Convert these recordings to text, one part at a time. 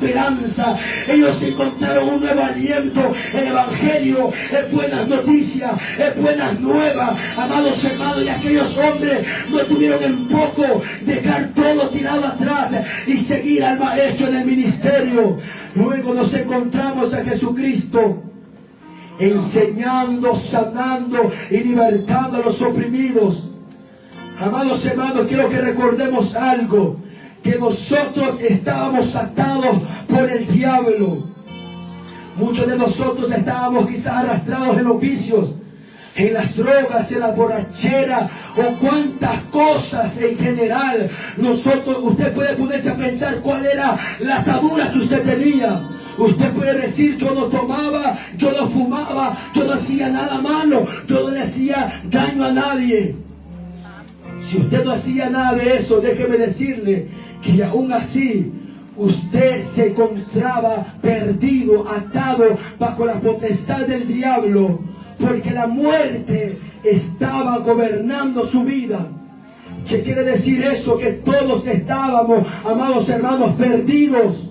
esperanza. Ellos encontraron un nuevo aliento. El Evangelio es buenas noticias, es buenas nuevas, amados hermanos. Y aquellos hombres no tuvieron en poco dejar todo tirado atrás y seguir al Maestro en el ministerio. Luego nos encontramos a Jesucristo enseñando, sanando y libertando a los oprimidos. Amados hermanos, quiero que recordemos algo, que nosotros estábamos atados por el diablo. Muchos de nosotros estábamos quizás arrastrados en los vicios, en las drogas, en la borrachera o cuantas cosas en general. Usted puede ponerse a pensar cuál era la atadura que usted tenía. Usted puede decir: yo no tomaba, yo no fumaba, yo no hacía nada malo, yo no le hacía daño a nadie. Si usted no hacía nada de eso, déjeme decirle que aún así usted se encontraba perdido, atado bajo la potestad del diablo, porque la muerte estaba gobernando su vida. ¿Qué quiere decir eso? Que todos estábamos, amados hermanos, perdidos.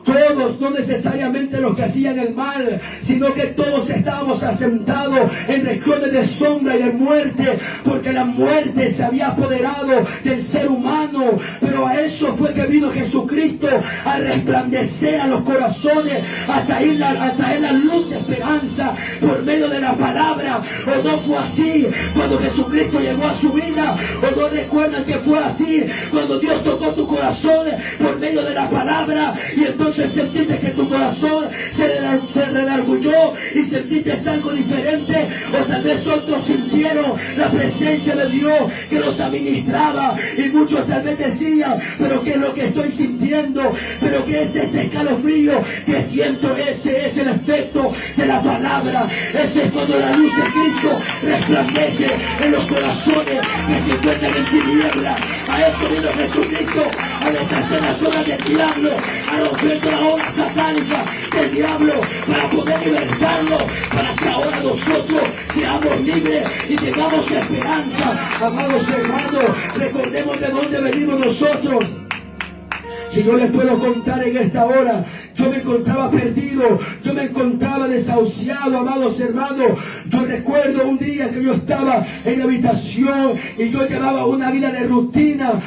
Todos, no necesariamente los que hacían el mal, sino que todos estábamos asentados en regiones de sombra y de muerte, porque la muerte se había apoderado del ser humano. Pero a eso fue que vino Jesucristo, a resplandecer a los corazones, a traer la luz de esperanza por medio de la palabra. ¿O no fue así cuando Jesucristo llegó a su vida? ¿O no recuerdan que fue así cuando Dios tocó tu corazón por medio de la palabra? Y entonces sentiste que tu corazón se redarguyó y sentiste algo diferente. O tal vez otros sintieron la presencia de Dios que los administraba, y muchos tal vez decían: pero ¿qué es lo que estoy sintiendo? ¿Pero qué es este escalofrío que siento? Ese es el efecto de la palabra. Ese es cuando la luz de Cristo resplandece en los corazones que se encuentran en tinieblas. A eso vino Jesucristo, a deshacer las obras del diablo, a romper la obra satánica del diablo, para poder libertarlo, para que ahora nosotros seamos libres y tengamos esperanza. Amados hermanos, recordemos de dónde venimos nosotros. Si yo les puedo contar en esta hora, yo me encontraba perdido, yo me encontraba desahuciado, amados hermanos. Yo recuerdo un día que yo estaba en la habitación y yo llevaba una vida de rutina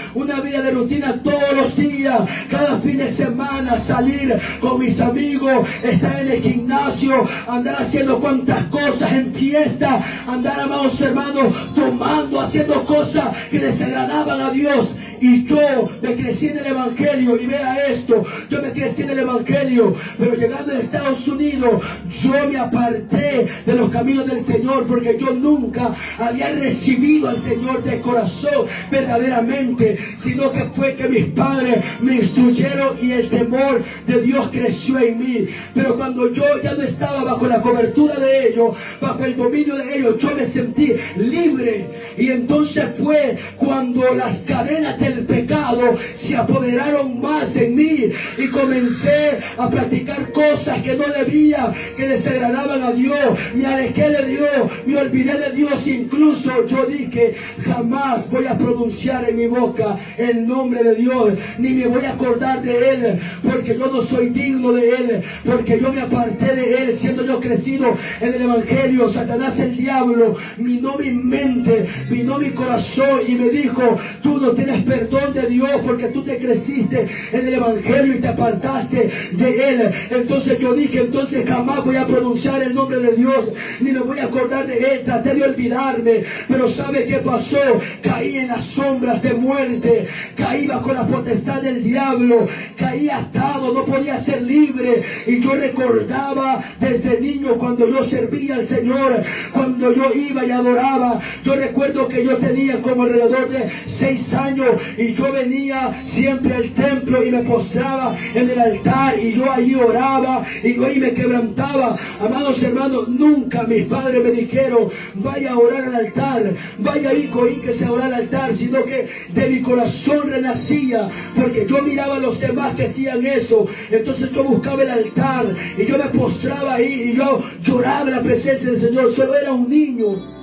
todos los días, cada fin de semana, salir con mis amigos, estar en el gimnasio, andar haciendo cuantas cosas en fiesta, andar, amados hermanos, tomando, haciendo cosas que desagradaban a Dios. Y yo me crecí en el Evangelio, y vea esto, yo me crecí en el Evangelio, pero llegando a Estados Unidos, yo me aparté de los caminos del Señor, porque yo nunca había recibido al Señor de corazón verdaderamente, sino que fue que mis padres me instruyeron y el temor de Dios creció en mí. Pero cuando yo ya no estaba bajo la cobertura de ellos, bajo el dominio de ellos, yo me sentí libre. Y entonces fue cuando las cadenas del pecado se apoderaron más en mí y comencé a practicar cosas que no debía, que desagradaban a Dios. Me alejé de Dios, me olvidé de Dios. Incluso yo dije: jamás voy a pronunciar en mi boca el nombre de Dios, ni me voy a acordar de Él, porque yo no soy digno de Él, porque yo me aparté de Él. Siendo yo crecido en el Evangelio, Satanás, el diablo, minó mi mente, minó mi corazón y me dijo: tú no tienes perdón de Dios porque tú te creciste en el Evangelio y te apartaste de Él. Entonces yo dije: entonces jamás voy a pronunciar el nombre de Dios, ni me voy a acordar de Él. Traté de olvidarme, pero ¿sabe qué pasó? Caí en las sombras de muerte, caí bajo la potestad del diablo, caí atado, no podía ser libre. Y yo recordaba desde niño cuando yo servía al Señor, cuando yo iba y adoraba. Yo recuerdo que yo tenía como alrededor de 6 años y yo venía siempre al templo y me postraba en el altar y yo allí oraba y yo ahí me quebrantaba. Amados hermanos, nunca mis padres me dijeron: vaya a orar al altar, vaya hijo, que se orar al altar, sino que de mi corazón renacía, porque yo miraba a los demás que hacían eso. Entonces yo buscaba el altar y yo me postraba ahí y yo lloraba en la presencia del Señor. Solo era un niño.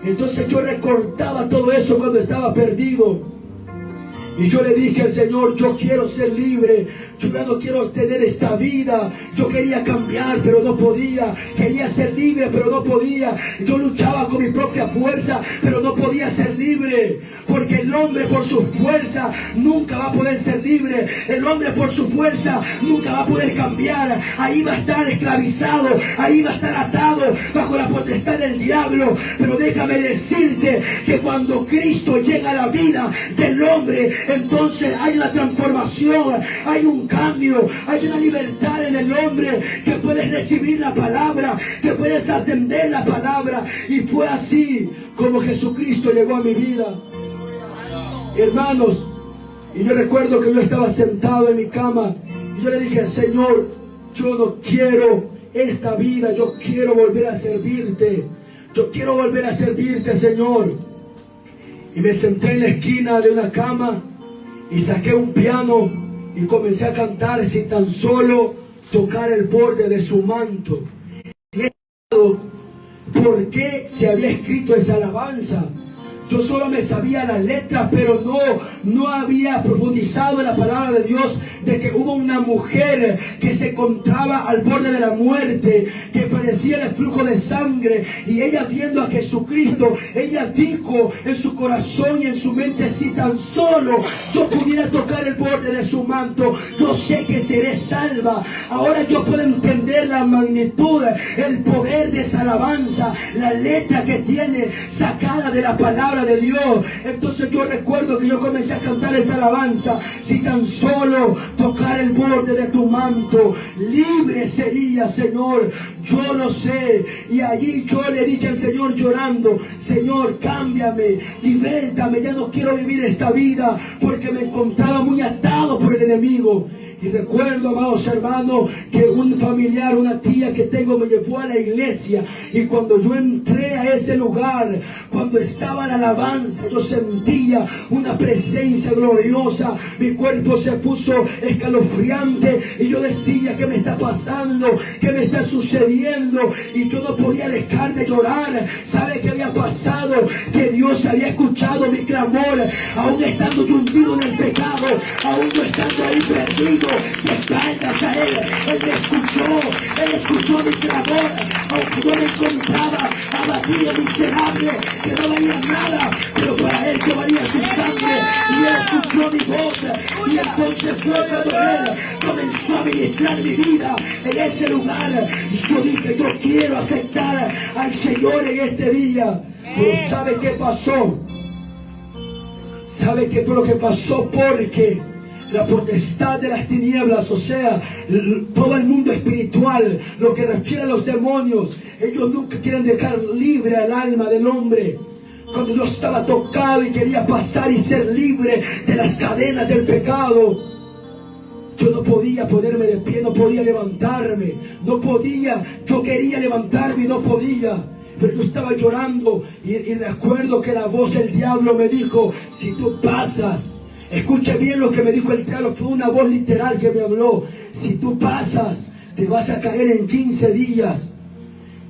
Entonces yo recordaba todo eso cuando estaba perdido. Y yo le dije al Señor, yo quiero ser libre, yo ya no quiero tener esta vida. Yo quería cambiar, pero no podía. Quería ser libre, pero no podía. Yo luchaba con mi propia fuerza, pero no podía ser libre. Porque el hombre por su fuerza nunca va a poder ser libre. El hombre por su fuerza nunca va a poder cambiar. Ahí va a estar esclavizado, ahí va a estar atado bajo la potestad del diablo. Pero déjame decirte que cuando Cristo llega a la vida del hombre, entonces hay una transformación, hay un cambio, hay una libertad en el hombre, que puedes recibir la palabra, que puedes atender la palabra. Y fue así como Jesucristo llegó a mi vida, hermanos. Y yo recuerdo que yo estaba sentado en mi cama y yo le dije, Señor, yo no quiero esta vida, yo quiero volver a servirte, yo quiero volver a servirte, Señor. Y me senté en la esquina de una cama y saqué un piano y comencé a cantar sin tan solo tocar el borde de su manto. Y he pensado, ¿por qué se había escrito esa alabanza? Yo solo me sabía las letras, pero no había profundizado en la palabra de Dios, de que hubo una mujer que se encontraba al borde de la muerte, que padecía el flujo de sangre, y ella, viendo a Jesucristo, ella dijo en su corazón y en su mente, si tan solo yo pudiera tocar el borde de su manto, yo sé que seré salva. Ahora yo puedo entender la magnitud, el poder de esa alabanza, la letra que tiene sacada de la palabra de Dios. Entonces yo recuerdo que yo comencé a cantar esa alabanza, si tan solo tocar el borde de tu manto, libre sería, Señor, yo lo sé. Y allí yo le dije al Señor llorando, Señor, cámbiame, libértame, ya no quiero vivir esta vida, porque me encontraba muy atado por el enemigo. Y recuerdo, amados hermanos, que un familiar, una tía que tengo, me llevó a la iglesia, y cuando yo entré a ese lugar, cuando estaba la alabanza, yo sentía una presencia gloriosa. Mi cuerpo se puso escalofriante y yo decía, ¿qué me está pasando? ¿Qué me está sucediendo? Y yo no podía dejar de llorar. ¿Sabe qué había pasado? Que Dios había escuchado mi clamor, aún estando yo hundido en el pecado, aún yo estando ahí perdido de espaldas a Él. Él me escuchó mi clamor, aunque yo me encontraba abatido, miserable, que no valía nada, pero para Él que valía su sangre. Y Él escuchó mi voz, y entonces fue cuando Él comenzó a ministrar mi vida en ese lugar. Y yo dije, yo quiero aceptar al Señor en este día. Pero ¿sabe qué pasó? ¿Sabe qué fue lo que pasó? Porque la potestad de las tinieblas, o sea, todo el mundo espiritual, lo que refiere a los demonios, ellos nunca quieren dejar libre al alma del hombre. Cuando yo estaba tocado y quería pasar y ser libre de las cadenas del pecado, yo no podía ponerme de pie, no podía levantarme, no podía, yo quería levantarme y no podía. Pero yo estaba llorando y recuerdo que la voz del diablo me dijo, si tú pasas, escuche bien lo que me dijo el diablo, fue una voz literal que me habló, si tú pasas, te vas a caer en 15 días.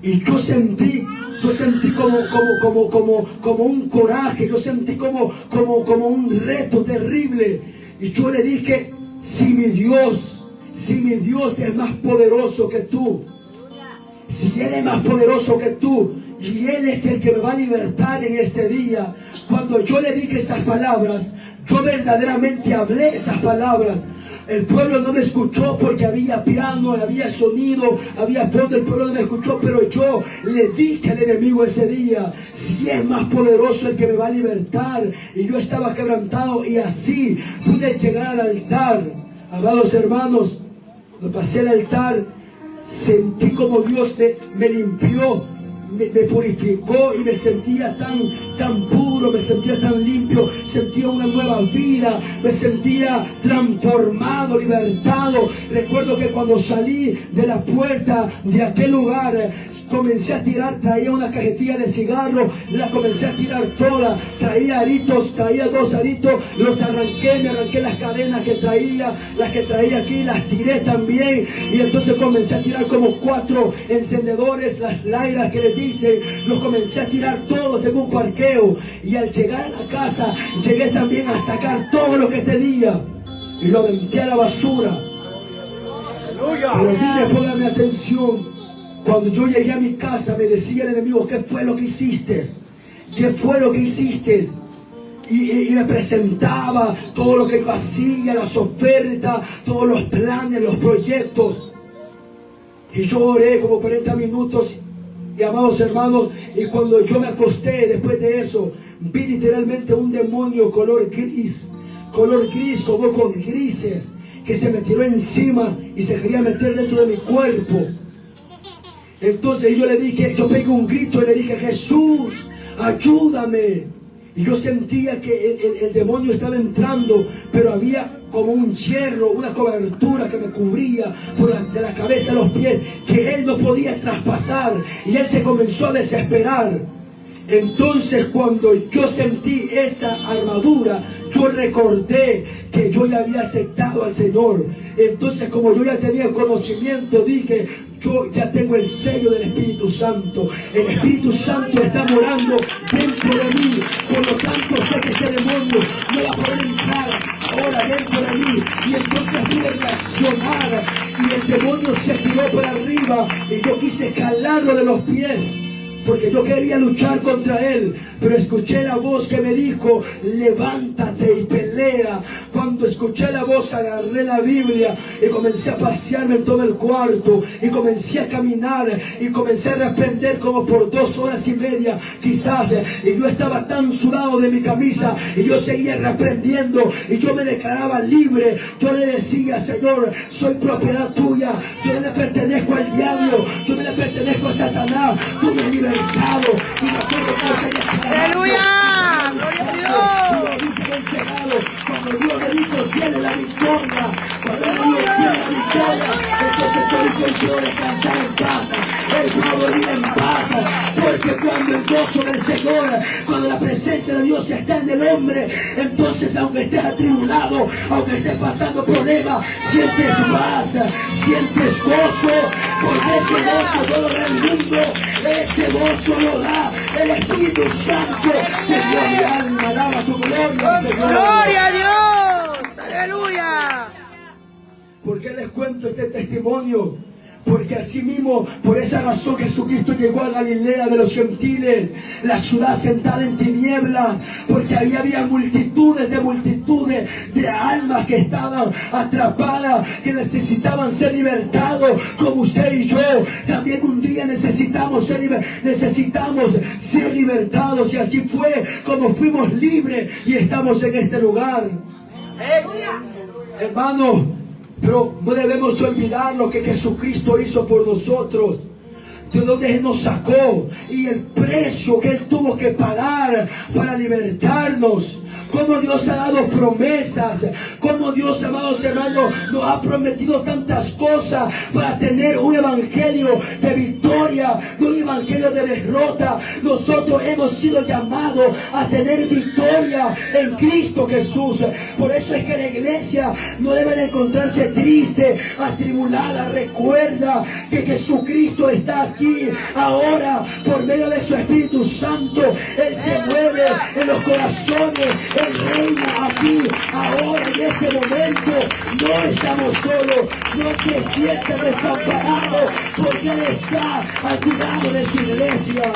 Y yo sentí como un coraje, yo sentí como un reto terrible. Y yo le dije, si mi Dios es más poderoso que tú, si Él es más poderoso que tú, y Él es el que me va a libertar en este día. Cuando yo le dije esas palabras, yo verdaderamente hablé esas palabras. El pueblo no me escuchó porque había piano, había sonido, había fondo. El pueblo no me escuchó, pero yo le dije al enemigo ese día, si es más poderoso el que me va a libertar. Y yo estaba quebrantado y así pude llegar al altar. Amados hermanos, cuando pasé al altar, sentí como Dios me limpió, me purificó, y me sentía tan puro, me sentía tan limpio, sentía una nueva vida, me sentía transformado, libertado. Recuerdo que cuando salí de la puerta de aquel lugar, comencé a tirar, traía una cajetilla de cigarros, la comencé a tirar toda, traía aritos, traía 2 aritos, los arranqué, me arranqué las cadenas que traía, las que traía aquí, las tiré también, y entonces comencé a tirar como 4 encendedores, las lairas que les dicen, los comencé a tirar todos en un parqueo. Y Y al llegar a la casa, llegué también a sacar todo lo que tenía y lo aventé a la basura. Pero mire, póngame atención. Cuando yo llegué a mi casa, me decía el enemigo: ¿qué fue lo que hiciste? ¿Qué fue lo que hiciste? Y me presentaba todo lo que yo hacía, las ofertas, todos los planes, los proyectos. Y yo oré como 40 minutos, y amados hermanos, y cuando yo me acosté después de eso, vi literalmente un demonio color gris, como con grises, que se me tiró encima y se quería meter dentro de mi cuerpo. Entonces yo le dije, yo pegué un grito y le dije: Jesús, ayúdame. Y yo sentía que el demonio estaba entrando, pero había como un hierro, una cobertura que me cubría de la cabeza a los pies, que él no podía traspasar, y él se comenzó a desesperar. Entonces, cuando yo sentí esa armadura, yo recordé que yo ya había aceptado al Señor. Entonces, como yo ya tenía conocimiento, dije: yo ya tengo el sello del Espíritu Santo. El Espíritu Santo está morando dentro de mí. Por lo tanto, sé que este demonio no va a poder entrar ahora dentro de mí. Y entonces pude reaccionar, y el demonio se tiró para arriba, y yo quise calarlo de los pies, porque yo quería luchar contra él. Pero escuché la voz que me dijo: levántate y pelea. Cuando escuché la voz, agarré la Biblia y comencé a pasearme en todo el cuarto, y comencé a caminar, y comencé a reprender como por 2 horas y media quizás. Y yo estaba tan sudado de mi camisa, y yo seguía reprendiendo, y yo me declaraba libre. Yo le decía: Señor, soy propiedad tuya. Yo no le pertenezco al diablo, yo no le pertenezco a Satanás. Tú me libertado. Y me acuerdo que ¡aleluya! ¡Gloria a Dios! Cuando Dios me dijo: tiene la victoria. Cuando Dios tiene la victoria, entonces yo puedo descansar en casa. Él puedo ir en paz. Porque cuando el gozo del Señor, cuando la presencia de Dios está en el hombre, entonces aunque estés atribulado, aunque estés pasando problemas, sientes paz, sientes gozo. Porque ese gozo no lo da el mundo, ese gozo lo da el Espíritu Santo de Dios. Mi alma alaba tu gloria, Señor. ¡Gloria a Dios! ¡Aleluya! ¿Por qué les cuento este testimonio? Porque así mismo, por esa razón, Jesucristo llegó a Galilea de los gentiles, la ciudad sentada en tinieblas, porque había multitudes de almas que estaban atrapadas, que necesitaban ser libertados, como usted y yo. También un día necesitamos ser libertados, y así fue como fuimos libres y estamos en este lugar. Hermano, pero no debemos olvidar lo que Jesucristo hizo por nosotros, de donde Él nos sacó, y el precio que Él tuvo que pagar para libertarnos. Como Dios ha dado promesas, como Dios, amados hermanos, nos ha prometido tantas cosas para tener un evangelio de victoria, no un evangelio de derrota. Nosotros hemos sido llamados a tener victoria en Cristo Jesús. Por eso es que la iglesia no debe de encontrarse triste, atribulada. Recuerda que Jesucristo está aquí ahora por medio de su Espíritu Santo. Él se mueve en los corazones. Él reina aquí, ahora, en este momento. No estamos solos. No te sientas desamparado, porque Él está al cuidado de su iglesia.